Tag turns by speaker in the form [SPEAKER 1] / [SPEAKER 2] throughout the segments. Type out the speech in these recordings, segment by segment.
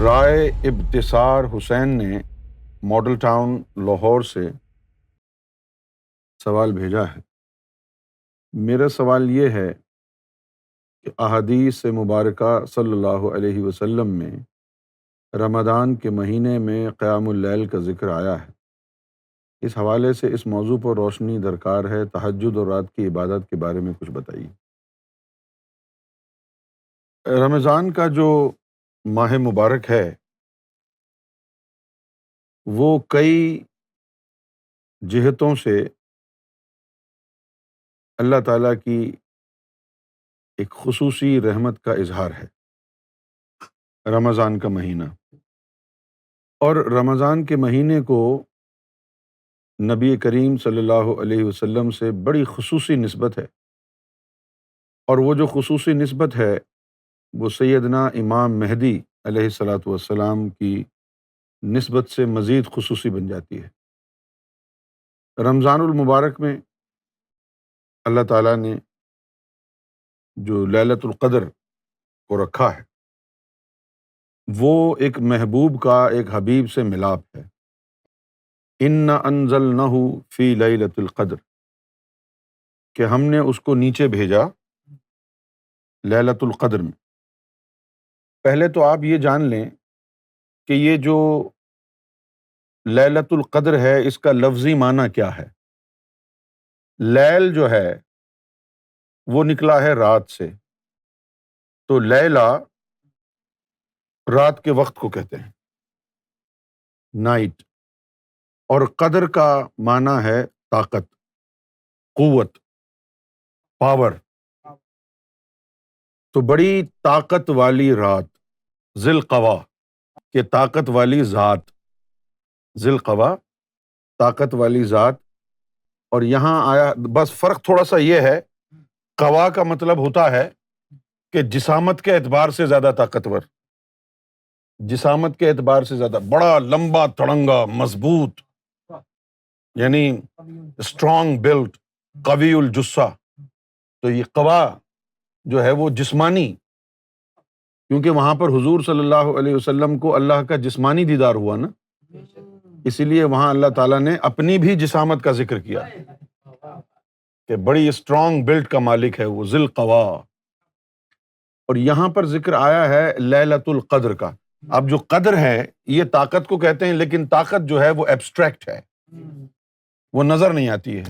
[SPEAKER 1] رائے ابتسار حسین نے model town Lahore سے سوال بھیجا ہے۔ میرا سوال یہ ہے کہ احادیث مبارکہ صلی اللہ علیہ وسلم میں رمضان کے مہینے میں قیام اللیل کا ذکر آیا ہے۔ اس حوالے سے اس موضوع پر روشنی درکار ہے۔ تہجد اور رات کی عبادت کے بارے میں کچھ بتائیے۔ رمضان کا جو ماہ مبارک ہے وہ کئی جہتوں سے اللہ تعالیٰ کی ایک خصوصی رحمت کا اظہار ہے۔ رمضان کا مہینہ اور رمضان کے مہینے کو نبی کریم صلی اللہ علیہ وسلم سے بڑی خصوصی نسبت ہے، اور وہ جو خصوصی نسبت ہے وہ سیدنا امام مہدی علیہ الصلاۃ والسلام کی نسبت سے مزید خصوصی بن جاتی ہے۔ رمضان المبارک میں اللہ تعالیٰ نے جو لیلۃ القدر کو رکھا ہے وہ ایک محبوب کا ایک حبیب سے ملاپ ہے۔ اِنَّا أَنزَلْنَاهُ فِي لَيْلَةِ الْقَدْرِ، کہ ہم نے اس کو نیچے بھیجا لیلۃ القدر میں۔ پہلے تو آپ یہ جان لیں کہ یہ جو لیلۃ القدر ہے اس کا لفظی معنی کیا ہے۔ لیل جو ہے وہ نکلا ہے رات سے، تو لیلہ رات کے وقت کو کہتے ہیں، نائٹ، اور قدر کا معنی ہے طاقت، قوت، پاور۔ تو بڑی طاقت والی رات، ذی القوا کہ طاقت والی ذات، ذی القوا طاقت والی ذات۔ اور یہاں آیا، بس فرق تھوڑا سا یہ ہے، قوا کا مطلب ہوتا ہے کہ جسامت کے اعتبار سے زیادہ طاقتور، جسامت کے اعتبار سے زیادہ بڑا، لمبا تڑنگا، مضبوط، یعنی اسٹرانگ بلٹ، قوی الجثہ۔ تو یہ قوا جو ہے وہ جسمانی، کیونکہ وہاں پر حضور صلی اللہ علیہ وسلم کو اللہ کا جسمانی دیدار ہوا نا، اسی لیے وہاں اللہ تعالیٰ نے اپنی بھی جسامت کا ذکر کیا کہ بڑی اسٹرانگ بلٹ کا مالک ہے وہ، ذی القوا۔ اور یہاں پر ذکر آیا ہے لیلۃ القدر کا۔ اب جو قدر ہے یہ طاقت کو کہتے ہیں، لیکن طاقت جو ہے وہ ایبسٹریکٹ ہے، وہ نظر نہیں آتی ہے۔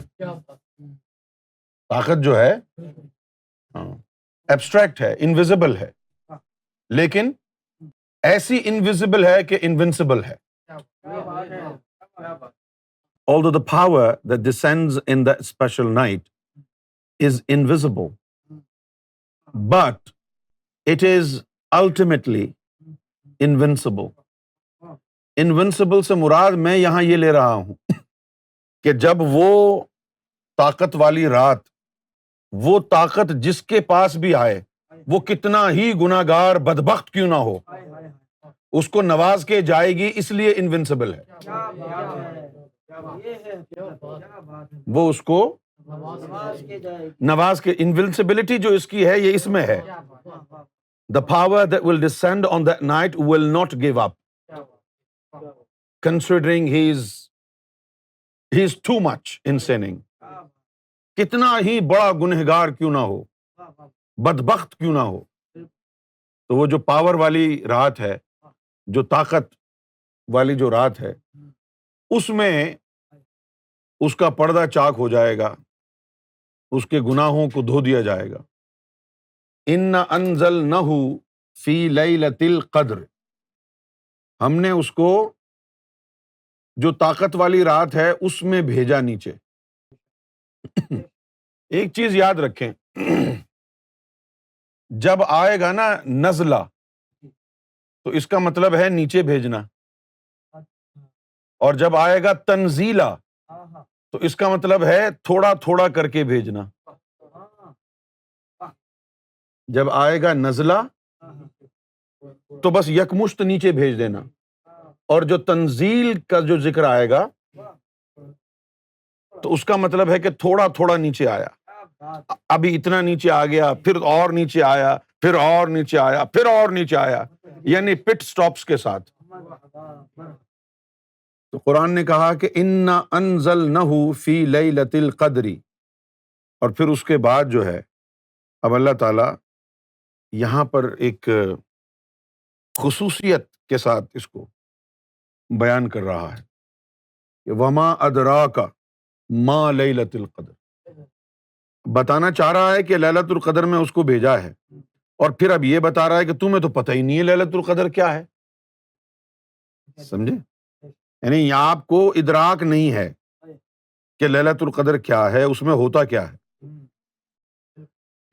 [SPEAKER 1] طاقت جو ہے ایبسٹریکٹ ہے، انویزیبل ہے، لیکن ایسی انویزیبل ہے کہ انونسبل ہے۔ Although the power that descends in that special night is invisible, but it is ultimately invincible. Invincible سے مراد میں یہاں یہ لے رہا ہوں کہ جب وہ طاقت والی رات، وہ طاقت جس کے پاس بھی آئے، وہ کتنا ہی گناہگار بدبخت کیوں نہ ہو، اس کو نواز کے جائے گی، اس لیے انونسبل ہے۔ وہ اس کو نواز کے، انونسبلٹی جو اس کی ہے یہ اس میں ہے۔ The power that will descend on that night will not give up, considering he is too much in sinning. کتنا ہی بڑا گنہگار کیوں نہ ہو، بدبخت کیوں نہ ہو، تو وہ جو پاور والی رات ہے، جو طاقت والی جو رات ہے، اس میں اس کا پردہ چاک ہو جائے گا، اس کے گناہوں کو دھو دیا جائے گا۔ اِنَّا أَنزَلْنَاهُ فِي لَيْلَةِ الْقَدْرِ، ہم نے اس کو جو طاقت والی رات ہے اس میں بھیجا نیچے۔ ایک چیز یاد رکھیں، جب آئے گا نا نزلہ، تو اس کا مطلب ہے نیچے بھیجنا، اور جب آئے گا تنزیلہ تو اس کا مطلب ہے تھوڑا تھوڑا کر کے بھیجنا۔ جب آئے گا نزلہ تو بس یکمشت نیچے بھیج دینا، اور جو تنزیل کا جو ذکر آئے گا تو اس کا مطلب ہے کہ تھوڑا تھوڑا نیچے آیا، ابھی اتنا نیچے آ گیا، پھر اور نیچے آیا، پھر اور نیچے آیا، پھر اور نیچے آیا، یعنی پٹ سٹاپس کے ساتھ۔ تو قرآن نے کہا کہ انا انزلنہ فی لیلۃ القدر، اور پھر اس کے بعد جو ہے اب اللہ تعالیٰ یہاں پر ایک خصوصیت کے ساتھ اس کو بیان کر رہا ہے کہ وما ادراک ما لیلۃ القدر، بتانا چاہ رہا ہے کہ لیلۃ القدر میں اس کو بھیجا ہے، اور پھر اب یہ بتا رہا ہے کہ تمہیں تو پتہ ہی نہیں ہے لیلۃ القدر کیا ہے، سمجھے؟ یعنی آپ کو ادراک نہیں ہے کہ لیلۃ القدر کیا ہے، اس میں ہوتا کیا ہے۔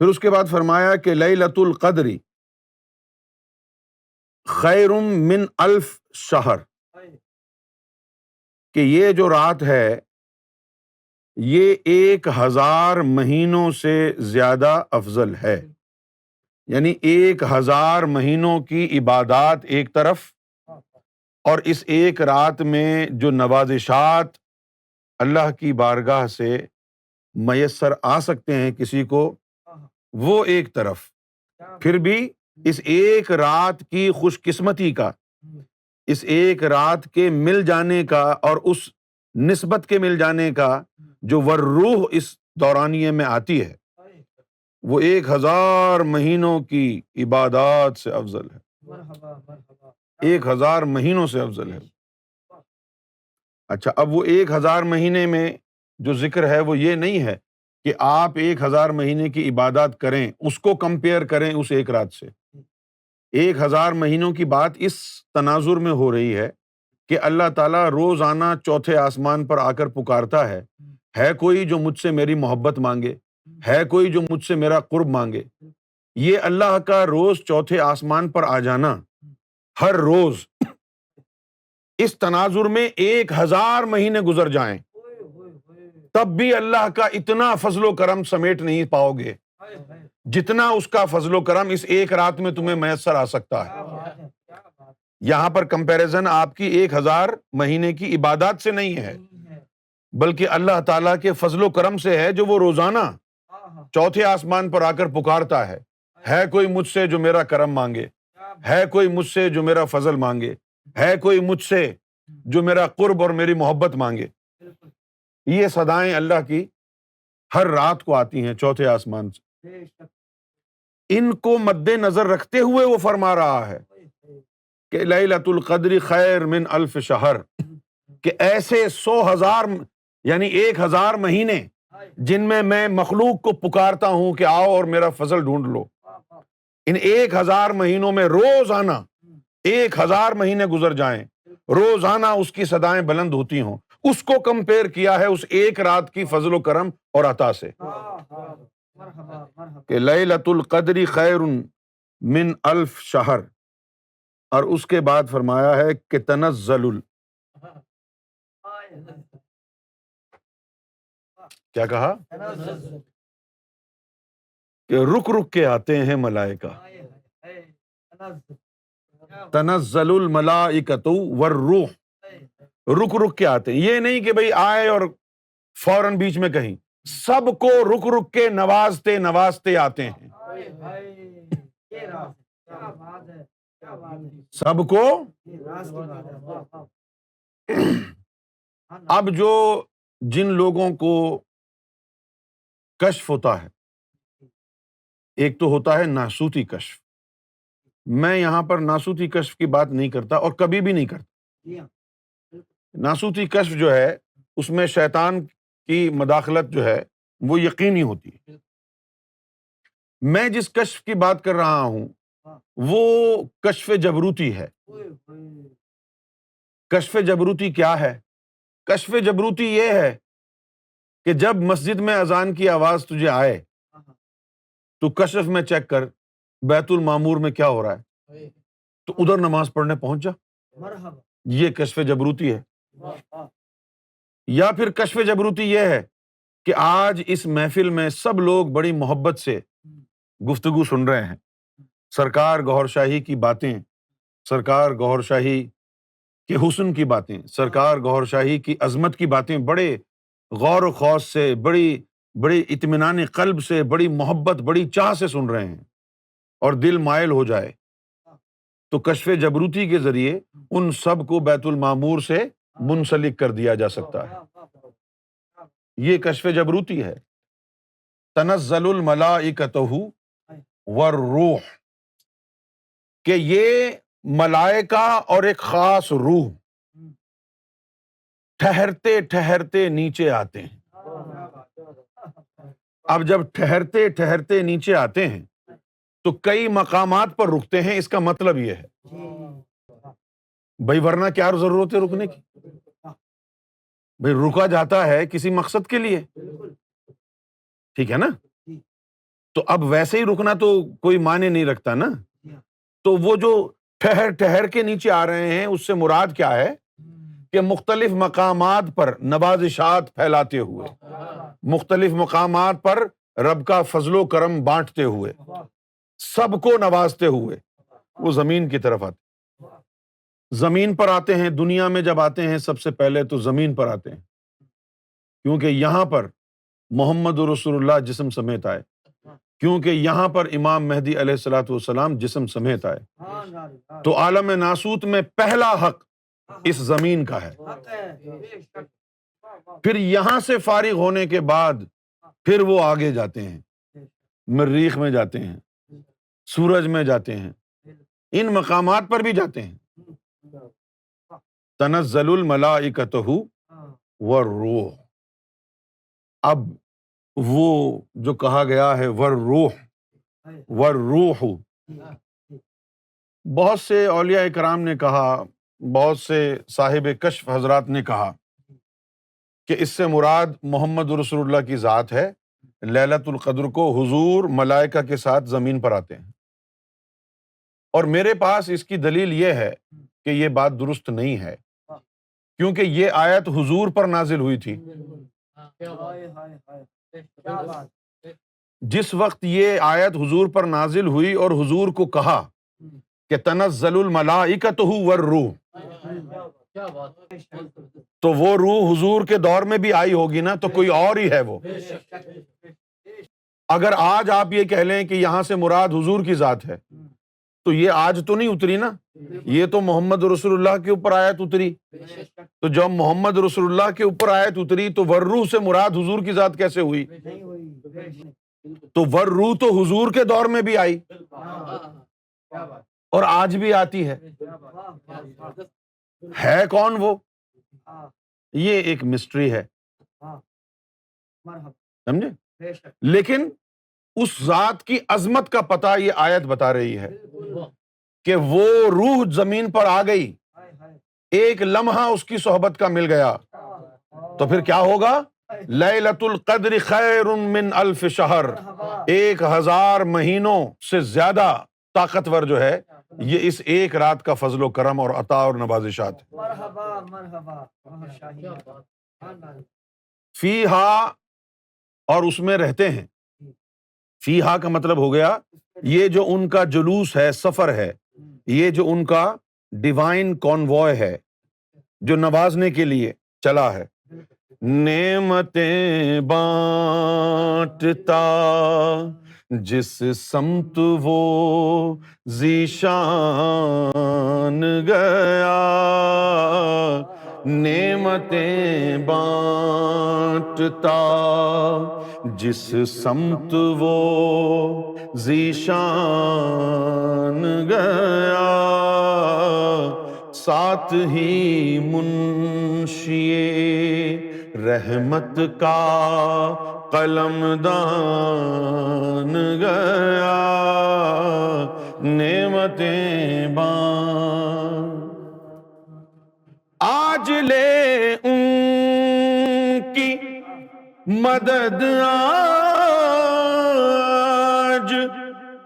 [SPEAKER 1] پھر اس کے بعد فرمایا کہ لیلۃ القدر خیر من الف شہر، کہ یہ جو رات ہے یہ 1000 مہینوں سے زیادہ افضل ہے، یعنی 1000 مہینوں کی عبادات ایک طرف، اور اس ایک رات میں جو نوازشات اللہ کی بارگاہ سے میسر آ سکتے ہیں کسی کو، وہ ایک طرف، پھر بھی اس ایک رات کی خوش قسمتی کا، اس ایک رات کے مل جانے کا، اور اس نسبت کے مل جانے کا جو والروح اس دورانیے میں آتی ہے، وہ 1000 مہینوں کی عبادات سے افضل ہے، 1000 مہینوں سے افضل ہے۔ اچھا، اب وہ 1000 مہینے میں جو ذکر ہے وہ یہ نہیں ہے کہ آپ 1000 مہینے کی عبادات کریں، اس کو کمپیئر کریں اس ایک رات سے۔ 1000 مہینوں کی بات اس تناظر میں ہو رہی ہے کہ اللہ تعالیٰ روزانہ چوتھے آسمان پر آ کر پکارتا ہے کوئی جو مجھ سے میری محبت مانگے، ہے کوئی جو مجھ سے میرا قرب مانگے۔ یہ اللہ کا روز چوتھے آسمان پر آ جانا، ہر روز، اس تناظر میں 1000 مہینے گزر جائیں تب بھی اللہ کا اتنا فضل و کرم سمیٹ نہیں پاؤ گے جتنا اس کا فضل و کرم اس ایک رات میں تمہیں میسر آ سکتا ہے۔ یہاں پر کمپیریزن آپ کی 1000 مہینے کی عبادات سے نہیں ہے، بلکہ اللہ تعالیٰ کے فضل و کرم سے ہے، جو وہ روزانہ چوتھے آسمان پر آ کر پکارتا ہے کوئی مجھ سے جو میرا کرم مانگے، ہے کوئی مجھ سے جو میرا فضل مانگے، ہے کوئی مجھ سے جو میرا قرب اور میری محبت مانگے۔ یہ صدائیں اللہ کی ہر رات کو آتی ہیں چوتھے آسمان سے، ان کو مد نظر رکھتے ہوئے وہ فرما رہا ہے کہ لیلۃ القدر خیر من الف شہر، کہ ایسے 100,000 یعنی 1000 مہینے جن میں مخلوق کو پکارتا ہوں کہ آؤ اور میرا فضل ڈھونڈ لو، ان 1000 مہینوں میں روزانہ 1000 مہینے گزر جائیں، روزانہ اس کی صدائیں بلند ہوتی ہوں، اس کو کمپیئر کیا ہے اس ایک رات کی فضل و کرم اور عطا سے، کہ لیلۃ القدر خیر من الف شہر۔ اور اس کے بعد فرمایا ہے کہ کیا کہا کہ رک رک کے آتے ہیں ملائکہ، تنزل الملائکۃ والروح، رک رک کے آتے ہیں، یہ نہیں کہ بھئی آئے اور فوراً بیچ میں کہیں، سب کو رک رک کے نوازتے نوازتے آتے ہیں، سب کو۔ اب جو جن لوگوں کو کشف ہوتا ہے، ایک تو ہوتا ہے ناسوتی کشف، میں یہاں پر ناسوتی کشف کی بات نہیں کرتا اور کبھی بھی نہیں کرتا۔ ناسوتی کشف جو ہے اس میں شیطان کی مداخلت جو ہے وہ یقینی ہوتی ہے۔ میں جس کشف کی بات کر رہا ہوں وہ کشف جبروتی ہے۔ کشف جبروتی کیا ہے؟ کشف جبروتی یہ ہے کہ جب مسجد میں اذان کی آواز تجھے آئے تو کشف میں چیک کر بیت المعمور میں کیا ہو رہا ہے، تو ادھر نماز پڑھنے پہنچ جا، یہ کشف جبروتی ہے۔ یا پھر کشف جبروتی یہ ہے کہ آج اس محفل میں سب لوگ بڑی محبت سے گفتگو سن رہے ہیں، سرکار گوھر شاہی کی باتیں، سرکار گوھر شاہی کے حسن کی باتیں، سرکار گوھر شاہی کی عظمت کی باتیں بڑے غور و خوض سے، بڑی اطمینان قلب سے، بڑی محبت، بڑی چاہ سے سن رہے ہیں، اور دل مائل ہو جائے تو کشف جبروتی کے ذریعے ان سب کو بیت المعمور سے منسلک کر دیا جا سکتا ہے۔ یہ کشف جبروتی ہے۔ تنزل الملائکۃ والروح، کہ یہ ملائکہ اور ایک خاص روح ٹھہرتے ٹھہرتے نیچے آتے ہیں۔ اب جب ٹھہرتے ٹھہرتے نیچے آتے ہیں تو کئی مقامات پر رکتے ہیں، اس کا مطلب یہ ہے بھئی ورنہ کیا ضرورت ہے رکنے کی؟ بھئی رکا جاتا ہے کسی مقصد کے لیے، ٹھیک ہے نا؟ تو اب ویسے ہی رکنا تو کوئی معنی نہیں رکھتا نا۔ تو وہ جو ٹھہر ٹھہر کے نیچے آ رہے ہیں اس سے مراد کیا ہے کہ مختلف مقامات پر نوازشات پھیلاتے ہوئے، مختلف مقامات پر رب کا فضل و کرم بانٹتے ہوئے، سب کو نوازتے ہوئے وہ زمین کی طرف آتے، زمین پر آتے ہیں۔ دنیا میں جب آتے ہیں سب سے پہلے تو زمین پر آتے ہیں، کیونکہ یہاں پر محمد رسول اللہ جسم سمیت آئے، کیونکہ یہاں پر امام مہدی علیہ الصلوۃ والسلام جسم سمیت آئے۔ تو عالم ناسوت میں پہلا حق اس زمین کا ہے۔ پھر یہاں سے فارغ ہونے کے بعد پھر وہ آگے جاتے ہیں، مریخ میں جاتے ہیں، سورج میں جاتے ہیں، ان مقامات پر بھی جاتے ہیں۔ تنزل الملائکۃ والروح، اب وہ جو کہا گیا ہے والروح، بہت سے اولیاء کرام نے کہا، بہت سے صاحب کشف حضرات نے کہا کہ اس سے مراد محمد رسول اللہ کی ذات ہے۔ لیلۃ القدر کو حضور ملائکہ کے ساتھ زمین پر آتے ہیں، اور میرے پاس اس کی دلیل یہ ہے کہ یہ بات درست نہیں ہے، کیونکہ یہ آیت حضور پر نازل ہوئی تھی۔ جس وقت یہ آیت حضور پر نازل ہوئی اور حضور کو کہا کہ تنزل الملائکۃ والروح، تو وہ روح حضور کے دور میں بھی آئی ہوگی نا، تو کوئی اور ہی ہے وہ۔ اگر آج آپ یہ کہہ لیں کہ یہاں سے مراد حضور کی ذات ہے تو یہ آج تو نہیں اتری نا، یہ تو محمد رسول اللہ کے اوپر آیت اتری۔ تو جب محمد رسول اللہ کے اوپر آیت اتری تو والروح سے مراد حضور کی ذات کیسے ہوئی؟ تو والروح تو حضور کے دور میں بھی آئی اور آج بھی آتی ہے۔ ہے کون وہ؟ یہ ایک مسٹری ہے، سمجھے؟ لیکن اس ذات کی عظمت کا پتہ یہ آیت بتا رہی ہے کہ وہ روح زمین پر آ گئی، ایک لمحہ اس کی صحبت کا مل گیا، تو پھر کیا ہوگا؟ لیلۃ القدر خیر من الف شہر، 1000 مہینوں سے زیادہ طاقتور جو ہے یہ اس ایک رات کا فضل و کرم اور عطا اور نوازشات ہے۔ فیہا، اور اس میں رہتے ہیں۔ فیہا کا مطلب ہو گیا یہ جو ان کا جلوس ہے، سفر ہے، یہ جو ان کا ڈیوائن کانوائے ہے جو نوازنے کے لیے چلا ہے۔ نعمتیں بانٹتا جس سمت وہ ذیشان گیا، نعمتیں بانٹتا جس سمت وہ ذیشان گیا، ساتھ ہی منشی رحمت کا قلم دان گیا، نعمتیں بان آج لے ان کی مدد، آج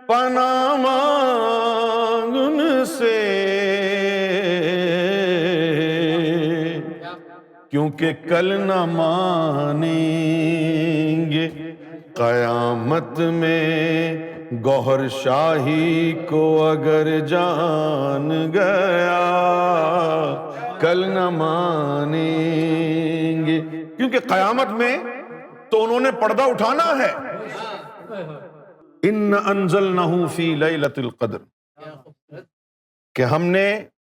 [SPEAKER 1] پناہ مانگ ان سے، کیونکہ کل نہ مانیں گے قیامت میں گوہر شاہی کو اگر جان گیا، کل نہ مانیں گے، کیونکہ قیامت میں تو انہوں نے پردہ اٹھانا ہے۔ ان انزلنہ فی لیلۃ القدر، کہ ہم نے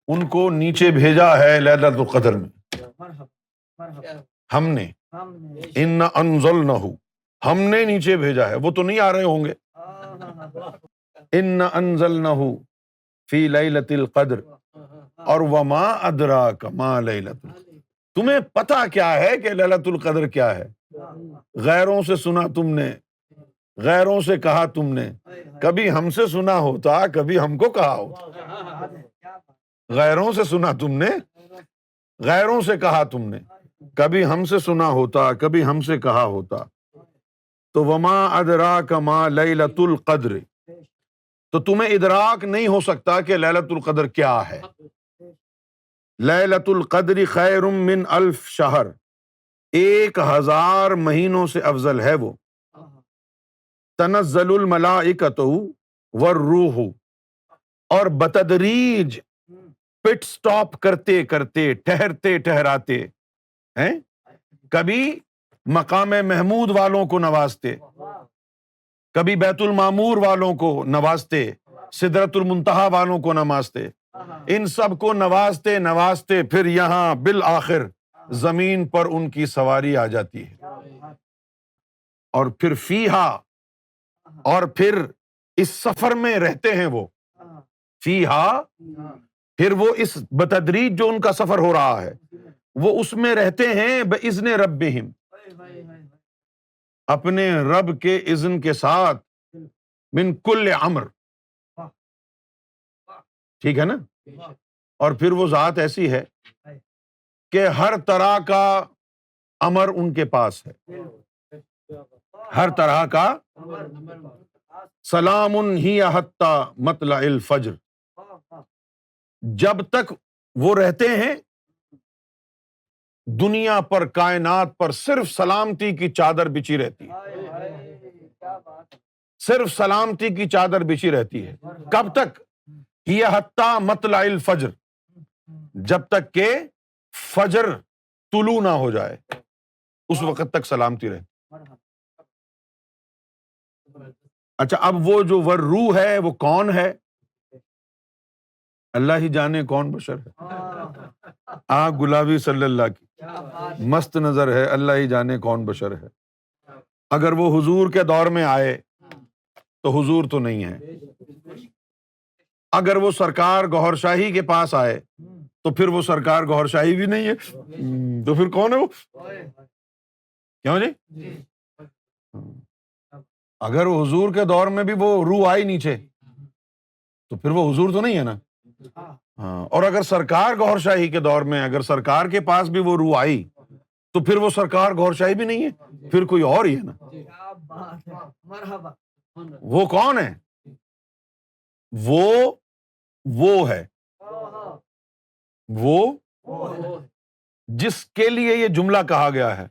[SPEAKER 1] ان کو نیچے بھیجا ہے لیلۃ القدر میں. ہم نے انا انزلنہ، ہم نے نیچے بھیجا ہے، وہ تو نہیں آ رہے ہوں گے. انا انزلنہ فی لیلۃ القدر، اور وما ادراک ما لیلۃ القدر، تمہیں پتا کیا ہے کہ لیلۃ القدر کیا ہے؟ غیروں سے سنا تم نے، غیروں سے کہا تم نے، کبھی ہم سے سنا ہوتا، کبھی ہم کو کہا ہوتا. غیروں سے سنا تم نے، غیروں سے کہا تم نے، کبھی ہم سے سنا ہوتا، کبھی ہم سے کہا ہوتا. تو وما ادراک ما لیلۃ القدر، تو تمہیں ادراک نہیں ہو سکتا کہ لیلۃ القدر کیا ہے. لیلۃ القدر خیر من الف شہر، 1000 مہینوں سے افضل ہے وہ. تنزل الملائکۃ والروح، اور بتدریج، پٹ سٹاپ کرتے کرتے، ٹھہرتے ٹھہراتے ہیں، کبھی مقام محمود والوں کو نوازتے، کبھی بیت المعمور والوں کو نوازتے، سدرۃ المنتہا والوں کو نوازتے، ان سب کو نوازتے نوازتے پھر یہاں بالآخر زمین پر ان کی سواری آ جاتی ہے. اور پھر فیہا، اور پھر اس سفر میں رہتے ہیں وہ، فیہا، پھر وہ اس بتدریج جو ان کا سفر ہو رہا ہے وہ اس میں رہتے ہیں بإذن ربہم، اپنے رب کے اذن کے ساتھ، من کل امر، ٹھیک ہے نا. اور پھر وہ ذات ایسی ہے کہ ہر طرح کا امر ان کے پاس ہے، ہر طرح کا. سلام ہی حتی مطلع الفجر، جب تک وہ رہتے ہیں دنیا پر، کائنات پر صرف سلامتی کی چادر بچھی رہتی ہے، صرف سلامتی کی چادر بچھی رہتی ہے. کب تک؟ ہی حتی مطلع الفجر، جب تک کہ فجر طلوع نہ ہو جائے، اس وقت تک سلامتی رہتی. اچھا، اب وہ جو والروح ہے وہ کون ہے؟ اللہ ہی جانے کون بشر ہے. گلابی صلی اللہ کی مست نظر ہے، اللہ ہی جانے کون بشر ہے. اگر وہ حضور کے دور میں آئے تو حضور تو نہیں ہے، اگر وہ سرکار گوھر شاہی کے پاس آئے تو پھر وہ سرکار گوھر شاہی بھی نہیں ہے. تو پھر کون ہے وہ؟ کیوں جی؟ اگر وہ حضور کے دور میں بھی وہ روح آئی نیچے تو پھر وہ حضور تو نہیں ہے نا. ہاں، اور اگر سرکار گوھر شاہی کے دور میں اگر سرکار کے پاس بھی وہ روح آئی تو پھر وہ سرکار گوھر شاہی بھی نہیں ہے، پھر کوئی اور ہی ہے نا. وہ کون ہے؟ وہ ہے، وہ جس کے لیے یہ جملہ کہا گیا ہے،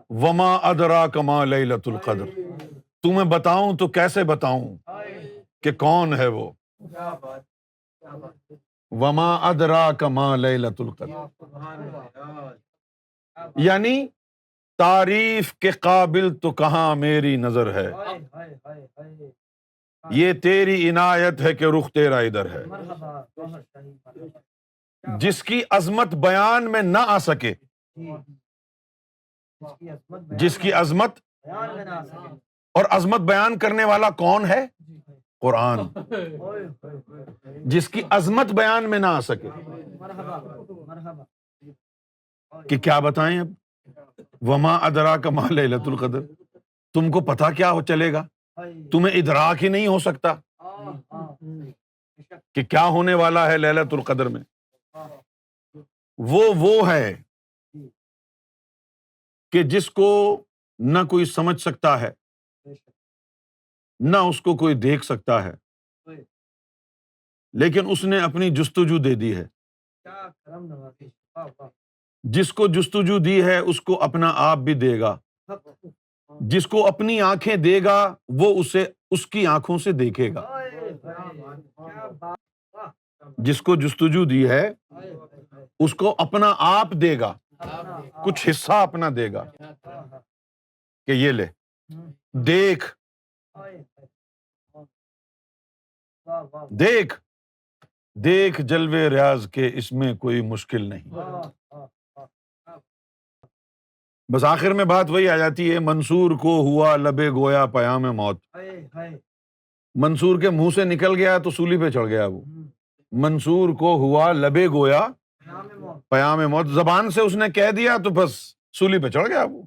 [SPEAKER 1] وما ادراک ما لیلۃ القدر. تمہیں بتاؤں تو کیسے بتاؤں کہ کون ہے وہ. وما ادراک ما لیلۃ القدر، یعنی تعریف کے قابل تو کہاں میری نظر ہے، یہ تیری عنایت ہے کہ رخ تیرا ادھر ہے. جس کی عظمت بیان میں نہ آ سکے، جس کی عظمت، اور عظمت بیان کرنے والا کون ہے؟ قرآن. جس کی عظمت بیان میں نہ آ سکے کہ کیا بتائیں. اب وما ادراک ما لیلۃ القدر، تم کو پتا کیا ہو چلے گا، تمہیں ادراک ہی نہیں ہو سکتا کہ کیا ہونے والا ہے لیلۃ القدر میں. وہ ہے کہ جس کو نہ کوئی سمجھ سکتا ہے، نہ اس کو کوئی دیکھ سکتا ہے، لیکن اس نے اپنی جستجو دے دی ہے. جس کو جستجو دی ہے اس کو اپنا آپ بھی دے گا، جس کو اپنی آنکھیں دے گا وہ اسے اس کی آنکھوں سے دیکھے گا. جس کو جستجو دی ہے اس کو اپنا آپ دے گا، کچھ حصہ اپنا دے گا کہ یہ لے دیکھ، دیکھ دیکھ جلوے ریاض کے اس میں کوئی مشکل نہیں۔ بس آخر میں بات وہی آ جاتی ہے، منصور کو ہوا لبے گویا پیام موت۔ منصور کے منہ سے نکل گیا تو سولی پہ چڑھ گیا وہ۔ منصور کو ہوا لبے گویا پیام موت، زبان سے اس نے کہہ دیا تو بس سولی پہ چڑھ گیا وہ۔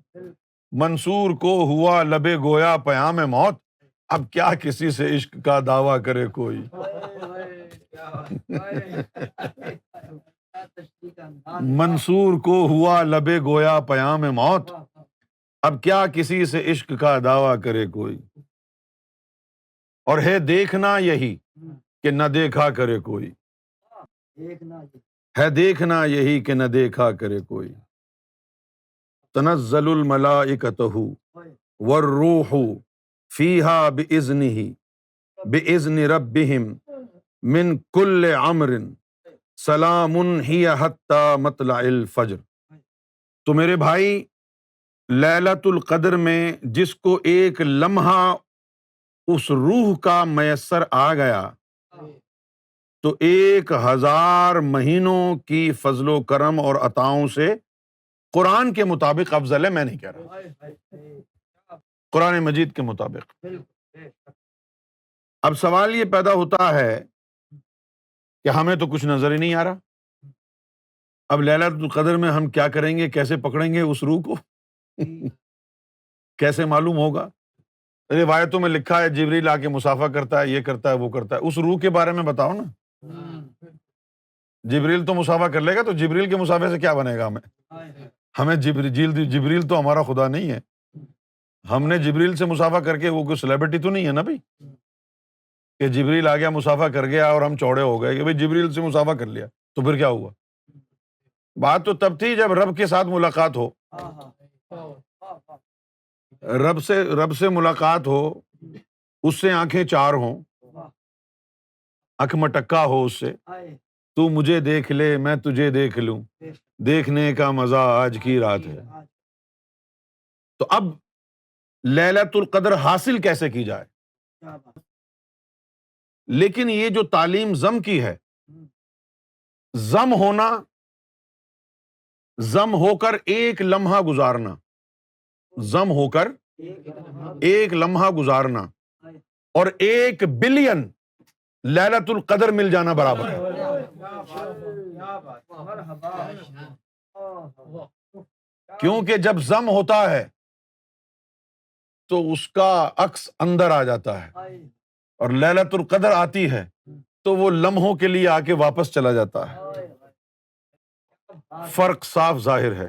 [SPEAKER 1] منصور کو ہوا لبے گویا پیام موت، اب کیا کسی سے عشق کا دعویٰ کرے کوئی۔ منصور کو ہوا لبے گویا پیام موت، اب کیا کسی سے عشق کا دعویٰ کرے کوئی۔ اور ہے دیکھنا یہی کہ نہ دیکھا کرے کوئی، ہے دیکھنا یہی کہ نہ دیکھا کرے کوئی۔ تنزل الملائکۃ والروح فیہا بإذن ربہم من کل امر سلام ہی حتی مطلع الفجر۔ تو میرے بھائی، لیلۃ القدر میں جس کو ایک لمحہ اس روح کا میسر آ گیا تو 1000 مہینوں کی فضل و کرم اور عطاؤں سے قرآن کے مطابق افضل ہے، میں نہیں کہہ رہا، قرآن مجید کے مطابق۔ اب سوال یہ پیدا ہوتا ہے کہ ہمیں تو کچھ نظر ہی نہیں آ رہا، اب لیلۃ القدر میں ہم کیا کریں گے، کیسے پکڑیں گے اس روح کو، کیسے معلوم ہوگا؟ روایتوں میں لکھا ہے جبریل آ کے مصافحہ کرتا ہے، یہ کرتا ہے، وہ کرتا ہے، اس روح کے بارے میں بتاؤ نا۔ جبریل تو مصافحہ کر لے گا تو جبریل کے مصافحے سے کیا بنے گا ہمیں جبریل تو ہمارا خدا نہیں ہے، ہم نے جبریل سے مصافحہ کر کے وہ کوئی سیلیبریٹی تو نہیں ہے نا بھائی کہ جبریل آ گیا مصافحہ کر گیا اور ہم چوڑے ہو گئے کہ بھائی جبریل سے مصافحہ کر لیا تو پھر کیا ہوا۔ بات تو تب تھی جب رب کے ساتھ ملاقات ہو، رب سے ملاقات ہو، اس سے آنکھیں چار ہوں، اکھ مٹکا ہو اس سے، تو مجھے دیکھ لے میں تجھے دیکھ لوں، دیکھنے کا مزہ آج کی رات ہے۔ تو اب لیلۃ القدر حاصل کیسے کی جائے؟ لیکن یہ جو تعلیم ضم کی ہے، ضم ہونا، ضم ہو کر ایک لمحہ گزارنا، ضم ہو کر ایک لمحہ گزارنا اور 1 بلین لیلۃ القدر مل جانا برابر ہے۔ کیونکہ جب ضم ہوتا ہے تو اس کا عکس اندر آ جاتا ہے، اور لیلۃ القدر آتی ہے تو وہ لمحوں کے لیے آ کے واپس چلا جاتا ہے۔ فرق صاف ظاہر ہے،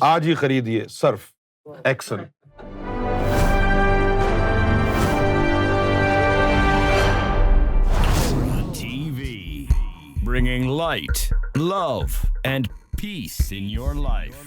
[SPEAKER 1] آج ہی خریدیے صرف Excel.
[SPEAKER 2] TV, bringing light, love, and peace in your life.